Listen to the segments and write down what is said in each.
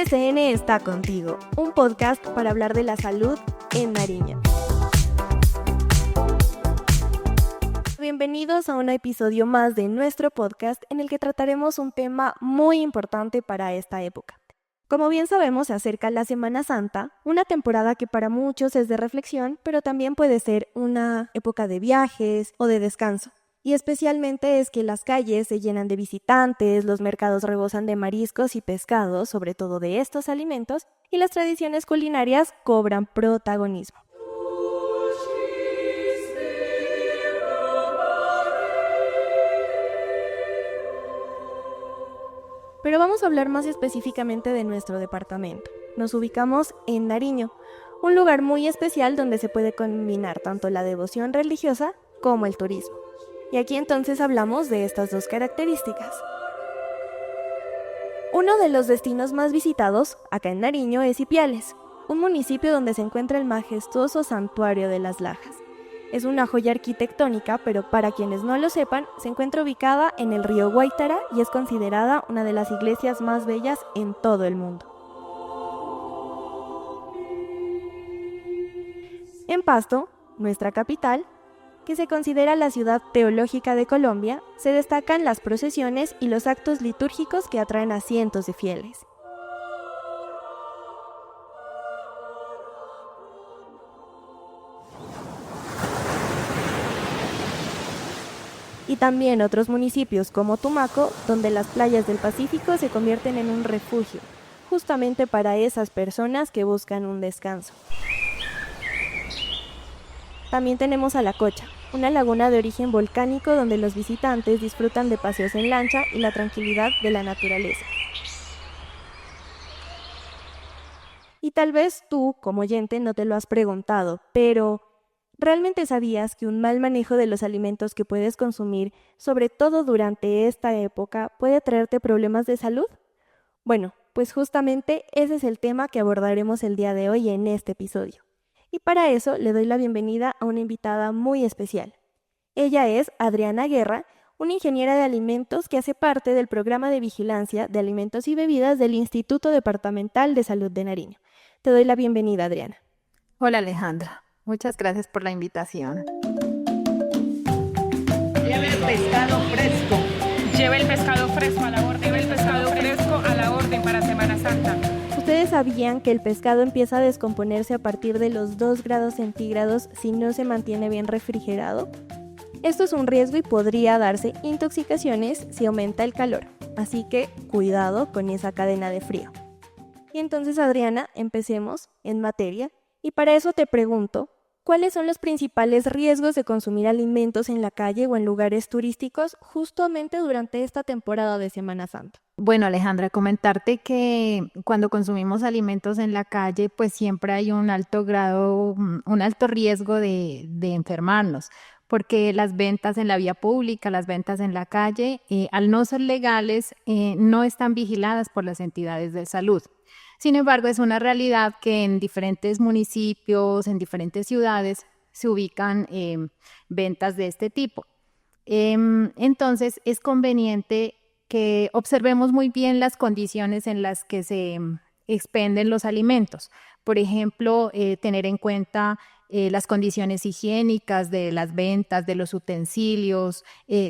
RCN está contigo, un podcast para hablar de la salud en Nariño. Bienvenidos a un episodio más de nuestro podcast en el que trataremos un tema muy importante para esta época. Como bien sabemos, se acerca la Semana Santa, una temporada que para muchos es de reflexión, pero también puede ser una época de viajes o de descanso. Y especialmente es que las calles se llenan de visitantes, los mercados rebosan de mariscos y pescados, sobre todo de estos alimentos, y las tradiciones culinarias cobran protagonismo. Pero vamos a hablar más específicamente de nuestro departamento. Nos ubicamos en Nariño, un lugar muy especial donde se puede combinar tanto la devoción religiosa como el turismo. Y aquí entonces hablamos de estas dos características. Uno de los destinos más visitados acá en Nariño es Ipiales, un municipio donde se encuentra el majestuoso Santuario de las Lajas. Es una joya arquitectónica, pero para quienes no lo sepan, se encuentra ubicada en el río Guaitara y es considerada una de las iglesias más bellas en todo el mundo. En Pasto, nuestra capital, que se considera la ciudad teológica de Colombia, se destacan las procesiones y los actos litúrgicos que atraen a cientos de fieles. Y también otros municipios como Tumaco, donde las playas del Pacífico se convierten en un refugio, justamente para esas personas que buscan un descanso. También tenemos a La Cocha, una laguna de origen volcánico donde los visitantes disfrutan de paseos en lancha y la tranquilidad de la naturaleza. Y tal vez tú, como oyente, no te lo has preguntado, pero ¿realmente sabías que un mal manejo de los alimentos que puedes consumir, sobre todo durante esta época, puede traerte problemas de salud? Bueno, pues justamente ese es el tema que abordaremos el día de hoy en este episodio. Y para eso le doy la bienvenida a una invitada muy especial. Ella es Adriana Guerra, una ingeniera de alimentos que hace parte del programa de vigilancia de alimentos y bebidas del Instituto Departamental de Salud de Nariño. Te doy la bienvenida, Adriana. Hola, Alejandra. Muchas gracias por la invitación. Lleve el pescado fresco. Lleve el pescado fresco a la orden. Lleve el pescado fresco a la orden para Semana Santa. ¿Ustedes sabían que el pescado empieza a descomponerse a partir de los 2 grados centígrados si no se mantiene bien refrigerado? Esto es un riesgo y podría darse intoxicaciones si aumenta el calor, así que cuidado con esa cadena de frío. Y entonces, Adriana, empecemos en materia, y para eso te pregunto, ¿cuáles son los principales riesgos de consumir alimentos en la calle o en lugares turísticos justamente durante esta temporada de Semana Santa? Bueno, Alejandra, comentarte que cuando consumimos alimentos en la calle, pues siempre hay un alto riesgo de enfermarnos, porque las ventas en la vía pública, las ventas en la calle, al no ser legales, no están vigiladas por las entidades de salud. Sin embargo, es una realidad que en diferentes municipios, en diferentes ciudades, se ubican ventas de este tipo. Entonces, es conveniente que observemos muy bien las condiciones en las que se expenden los alimentos. Por ejemplo, tener en cuenta las condiciones higiénicas de las ventas, de los utensilios,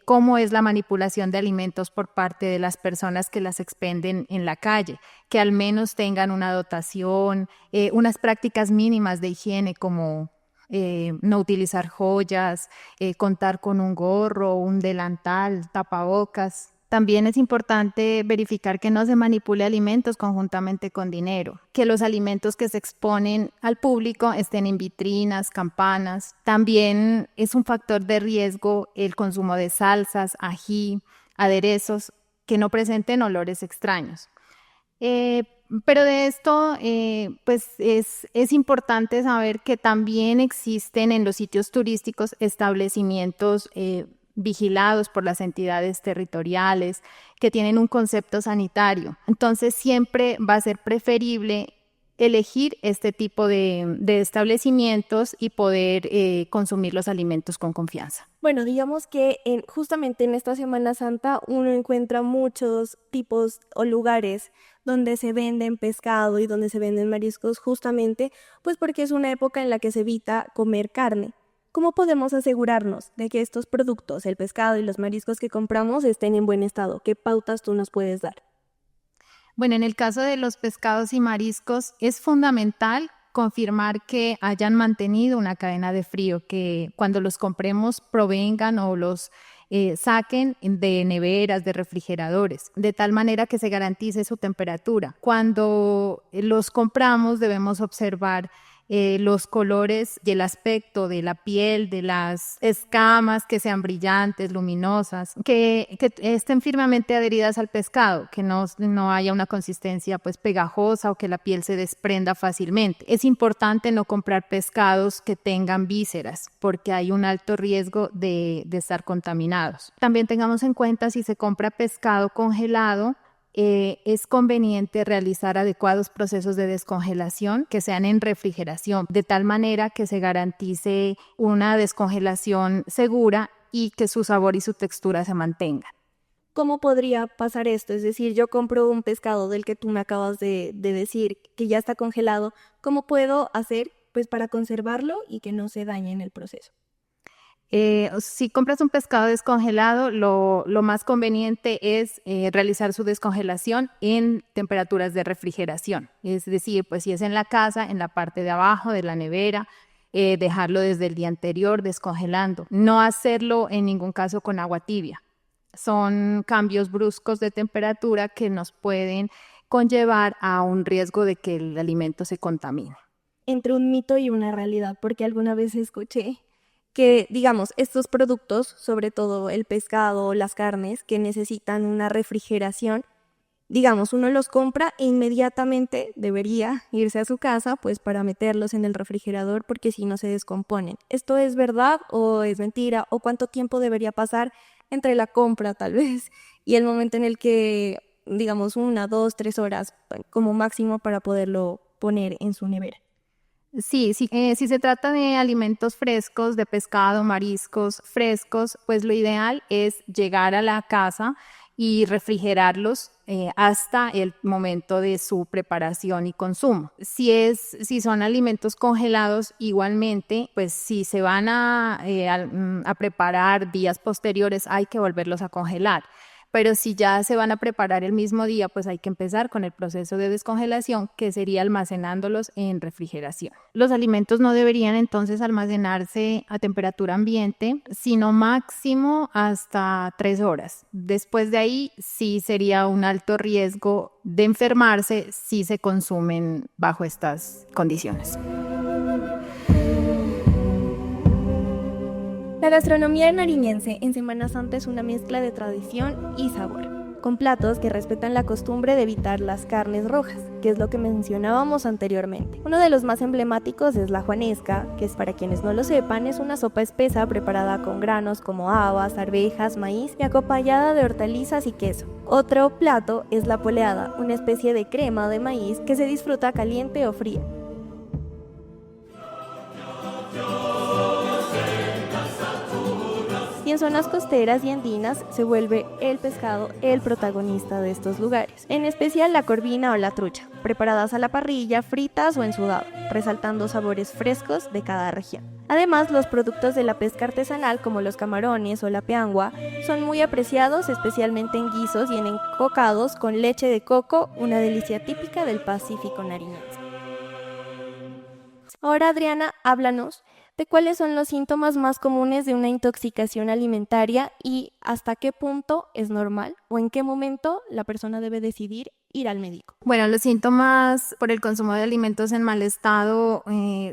cómo es la manipulación de alimentos por parte de las personas que las expenden en la calle, que al menos tengan una dotación, unas prácticas mínimas de higiene como no utilizar joyas, contar con un gorro, un delantal, tapabocas. También es importante verificar que no se manipule alimentos conjuntamente con dinero, que los alimentos que se exponen al público estén en vitrinas, campanas. También es un factor de riesgo el consumo de salsas, ají, aderezos que no presenten olores extraños. Pero de esto, pues es importante saber que también existen en los sitios turísticos establecimientos vigilados por las entidades territoriales, que tienen un concepto sanitario. Entonces siempre va a ser preferible elegir este tipo de establecimientos y poder consumir los alimentos con confianza. Bueno, digamos que justamente en esta Semana Santa uno encuentra muchos tipos o lugares donde se venden pescado y donde se venden mariscos justamente pues porque es una época en la que se evita comer carne. ¿Cómo podemos asegurarnos de que estos productos, el pescado y los mariscos que compramos, estén en buen estado? ¿Qué pautas tú nos puedes dar? Bueno, en el caso de los pescados y mariscos es fundamental confirmar que hayan mantenido una cadena de frío, que cuando los compremos provengan o los saquen de neveras, de refrigeradores, de tal manera que se garantice su temperatura. Cuando los compramos debemos observar los colores y el aspecto de la piel, de las escamas, que sean brillantes, luminosas, que estén firmemente adheridas al pescado, que no haya una consistencia pues pegajosa o que la piel se desprenda fácilmente. Es importante no comprar pescados que tengan vísceras porque hay un alto riesgo de estar contaminados. También tengamos en cuenta si se compra pescado congelado, es conveniente realizar adecuados procesos de descongelación que sean en refrigeración, de tal manera que se garantice una descongelación segura y que su sabor y su textura se mantengan. ¿Cómo podría pasar esto? Es decir, yo compro un pescado del que tú me acabas de decir que ya está congelado. ¿Cómo puedo hacer pues para conservarlo y que no se dañe en el proceso? Si compras un pescado descongelado, lo más conveniente es realizar su descongelación en temperaturas de refrigeración. Es decir, pues si es en la casa, en la parte de abajo de la nevera, dejarlo desde el día anterior descongelando. No hacerlo en ningún caso con agua tibia. Son cambios bruscos de temperatura que nos pueden conllevar a un riesgo de que el alimento se contamine. Entre un mito y una realidad, porque alguna vez escuché que, digamos, estos productos, sobre todo el pescado o las carnes, que necesitan una refrigeración, digamos, uno los compra e inmediatamente debería irse a su casa, pues para meterlos en el refrigerador, porque si no se descomponen. ¿Esto es verdad o es mentira? ¿O cuánto tiempo debería pasar entre la compra, tal vez, y el momento en el que, digamos, 1, 2, 3 horas como máximo para poderlo poner en su nevera? Sí, si se trata de alimentos frescos, de pescado, mariscos frescos, pues lo ideal es llegar a la casa y refrigerarlos hasta el momento de su preparación y consumo. Si son alimentos congelados, igualmente, pues si se van a preparar días posteriores, hay que volverlos a congelar. Pero si ya se van a preparar el mismo día, pues hay que empezar con el proceso de descongelación, que sería almacenándolos en refrigeración. Los alimentos no deberían entonces almacenarse a temperatura ambiente, sino máximo hasta 3 horas. Después de ahí sí sería un alto riesgo de enfermarse si se consumen bajo estas condiciones. La gastronomía nariñense en Semana Santa es una mezcla de tradición y sabor, con platos que respetan la costumbre de evitar las carnes rojas, que es lo que mencionábamos anteriormente. Uno de los más emblemáticos es la juanesca, que es, para quienes no lo sepan, es una sopa espesa preparada con granos como habas, arvejas, maíz y acompañada de hortalizas y queso. Otro plato es la poleada, una especie de crema de maíz que se disfruta caliente o fría. Y en zonas costeras y andinas se vuelve el pescado el protagonista de estos lugares, en especial la corvina o la trucha, preparadas a la parrilla, fritas o en sudado, resaltando sabores frescos de cada región. Además, los productos de la pesca artesanal como los camarones o la peangua son muy apreciados, especialmente en guisos y en encocados con leche de coco, una delicia típica del Pacífico nariñense. Ahora, Adriana, háblanos de cuáles son los síntomas más comunes de una intoxicación alimentaria y hasta qué punto es normal o en qué momento la persona debe decidir ir al médico. Bueno, los síntomas por el consumo de alimentos en mal estado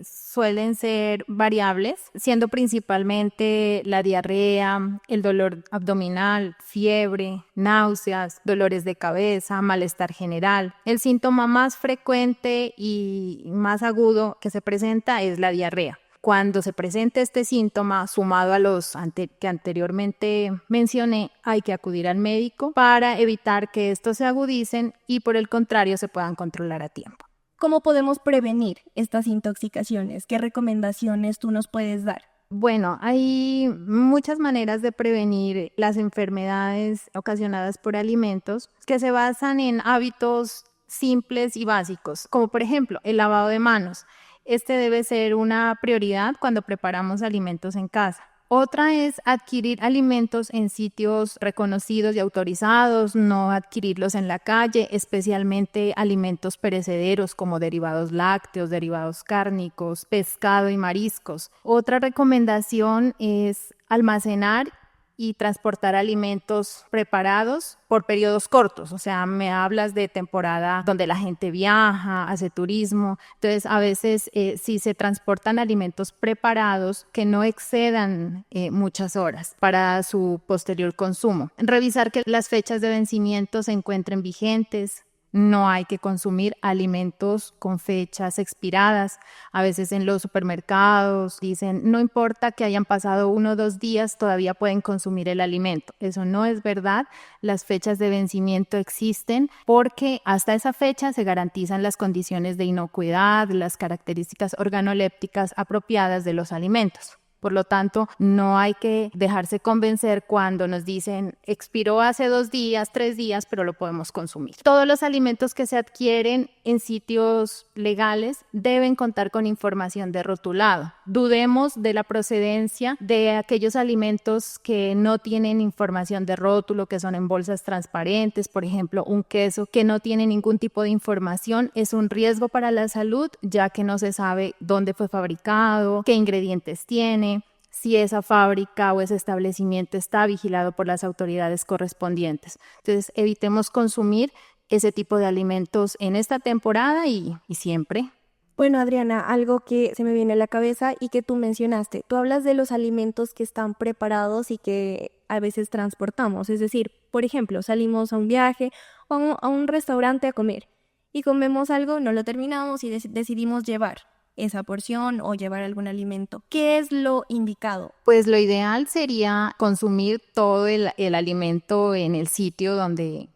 suelen ser variables, siendo principalmente la diarrea, el dolor abdominal, fiebre, náuseas, dolores de cabeza, malestar general. El síntoma más frecuente y más agudo que se presenta es la diarrea. Cuando se presente este síntoma, sumado a los que anteriormente mencioné, hay que acudir al médico para evitar que estos se agudicen y por el contrario se puedan controlar a tiempo. ¿Cómo podemos prevenir estas intoxicaciones? ¿Qué recomendaciones tú nos puedes dar? Bueno, hay muchas maneras de prevenir las enfermedades ocasionadas por alimentos que se basan en hábitos simples y básicos, como por ejemplo el lavado de manos. Este debe ser una prioridad cuando preparamos alimentos en casa. Otra es adquirir alimentos en sitios reconocidos y autorizados, no adquirirlos en la calle, especialmente alimentos perecederos como derivados lácteos, derivados cárnicos, pescado y mariscos. Otra recomendación es almacenar y transportar alimentos preparados por periodos cortos. O sea, me hablas de temporada donde la gente viaja, hace turismo. Entonces, a veces si se transportan alimentos preparados que no excedan muchas horas para su posterior consumo. Revisar que las fechas de vencimiento se encuentren vigentes. No hay que consumir alimentos con fechas expiradas. A veces en los supermercados dicen, no importa que hayan pasado 1 o 2 días, todavía pueden consumir el alimento. Eso no es verdad. Las fechas de vencimiento existen porque hasta esa fecha se garantizan las condiciones de inocuidad, las características organolépticas apropiadas de los alimentos. Por lo tanto, no hay que dejarse convencer cuando nos dicen expiró hace 2 días, 3 días, pero lo podemos consumir. Todos los alimentos que se adquieren en sitios legales deben contar con información de rotulado. Dudemos de la procedencia de aquellos alimentos que no tienen información de rótulo, que son en bolsas transparentes. Por ejemplo, un queso que no tiene ningún tipo de información es un riesgo para la salud, ya que no se sabe dónde fue fabricado, qué ingredientes tiene, si esa fábrica o ese establecimiento está vigilado por las autoridades correspondientes. Entonces, evitemos consumir ese tipo de alimentos en esta temporada y siempre. Bueno, Adriana, algo que se me viene a la cabeza y que tú mencionaste. Tú hablas de los alimentos que están preparados y que a veces transportamos. Es decir, por ejemplo, salimos a un viaje o a un restaurante a comer y comemos algo, no lo terminamos y decidimos llevar esa porción o llevar algún alimento. ¿Qué es lo indicado? Pues lo ideal sería consumir todo el alimento en el sitio donde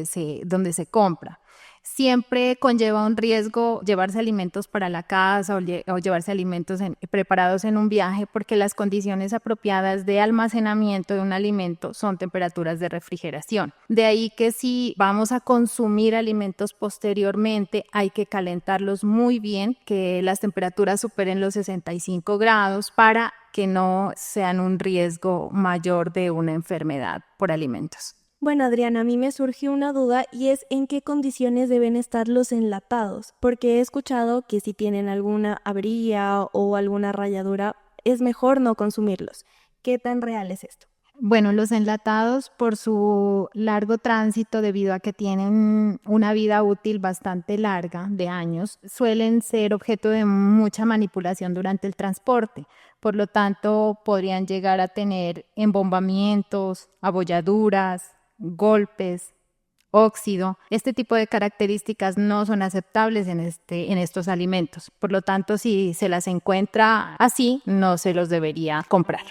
se compra. Siempre conlleva un riesgo llevarse alimentos para la casa o llevarse alimentos preparados en un viaje, porque las condiciones apropiadas de almacenamiento de un alimento son temperaturas de refrigeración. De ahí que si vamos a consumir alimentos posteriormente, hay que calentarlos muy bien, que las temperaturas superen los 65 grados para que no sean un riesgo mayor de una enfermedad por alimentos. Bueno, Adriana, a mí me surgió una duda y es en qué condiciones deben estar los enlatados, porque he escuchado que si tienen alguna avería o alguna rayadura, es mejor no consumirlos. ¿Qué tan real es esto? Bueno, los enlatados, por su largo tránsito, debido a que tienen una vida útil bastante larga, de años, suelen ser objeto de mucha manipulación durante el transporte. Por lo tanto, podrían llegar a tener embombamientos, abolladuras, golpes, óxido. Este tipo de características no son aceptables en estos alimentos. Por lo tanto, si se las encuentra así, no se los debería comprar.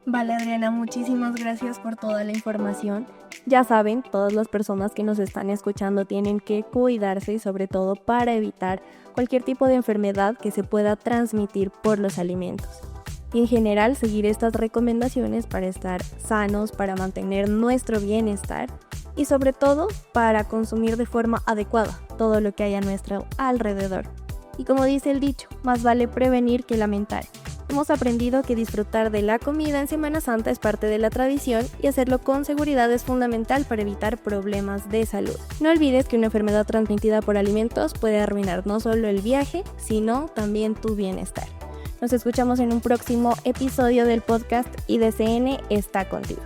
Vale, Adriana, muchísimas gracias por toda la información. Ya saben, todas las personas que nos están escuchando tienen que cuidarse y sobre todo para evitar cualquier tipo de enfermedad que se pueda transmitir por los alimentos. Y en general seguir estas recomendaciones para estar sanos, para mantener nuestro bienestar y sobre todo para consumir de forma adecuada todo lo que hay a nuestro alrededor. Y como dice el dicho, más vale prevenir que lamentar. Hemos aprendido que disfrutar de la comida en Semana Santa es parte de la tradición y hacerlo con seguridad es fundamental para evitar problemas de salud. No olvides que una enfermedad transmitida por alimentos puede arruinar no solo el viaje, sino también tu bienestar. Nos escuchamos en un próximo episodio del podcast IDCN está contigo.